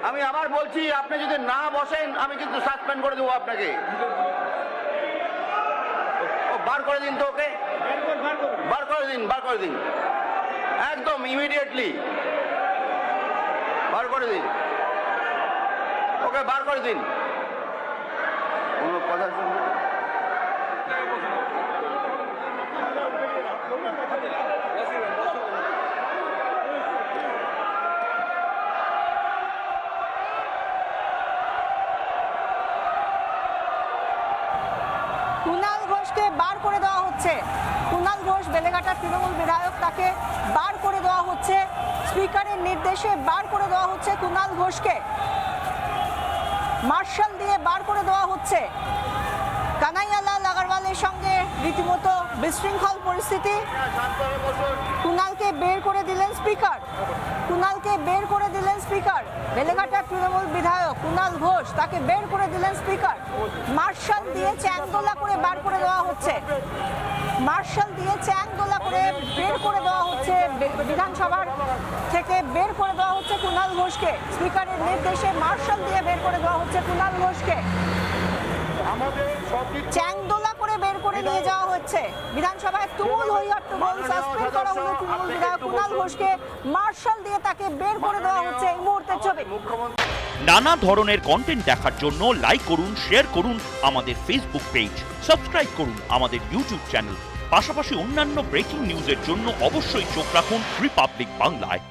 আমি আবার বলছি, আপনি যদি না বসেন আমি কিন্তু সাসপেন্ড করে দেবো আপনাকে। বার করে দিন তো ওকে, বার করে দিন একদম ইমিডিয়েটলি বার করে দিন ওকে, বার করে দিন। কোনো কথা শুনবে? কুণাল ঘোষকে বার করে দেওয়া হচ্ছে। কুণাল ঘোষ বেলেঘাটার তৃণমূল বিধায়ক, তাকে বার করে দেওয়া হচ্ছে। স্পিকারের নির্দেশে বার করে দেওয়া হচ্ছে কুণাল ঘোষকে, মার্শাল দিয়ে বার করে দেওয়া হচ্ছে। কানাইয়ালাল আগরওয়ালের সঙ্গে রীতিমতো বিশৃঙ্খল পরিস্থিতি। কুণালকে বের করে দিলেন স্পিকার, কুণালকে বের করে দিলেন স্পিকার। বেলেঘাটার তৃণমূল বিধায়ক কুণাল ঘোষ, তাকে বের করে দিলেন স্পিকার। মার্শাল দিয়ে চ্যাংদোলা করে বার করে দেওয়া হচ্ছে, মার্শাল দিয়ে চ্যাংদোলা করে বের করে দেওয়া হচ্ছে। বিধানসভার থেকে বের করে দেওয়া হচ্ছে কুণাল ঘোষকে। স্পিকারের নির্দেশে মার্শাল দিয়ে বের করে দেওয়া হচ্ছে কুণাল ঘোষকে। চ্যাংদোলা করে বের করে নিয়ে যাওয়া হচ্ছে। বিধানসভায় তুমুল হইহট্টগোল, সাসপেন্ড করা হলো তৃণমূল বিধায়ক কুণাল ঘোষকে। মার্শাল দিয়ে তাকে বের করে দেওয়া হচ্ছে। এই মুহূর্তের ছবি। নানা ধরনের কন্টেন্ট দেখার জন্য লাইক করুন, শেয়ার করুন আমাদের ফেসবুক পেজ, সাবস্ক্রাইব করুন আমাদের ইউটিউব চ্যানেল। পাশাপাশি অন্যান্য ব্রেকিং নিউজের জন্য অবশ্যই চোখ রাখুন রিপাবলিক বাংলায়।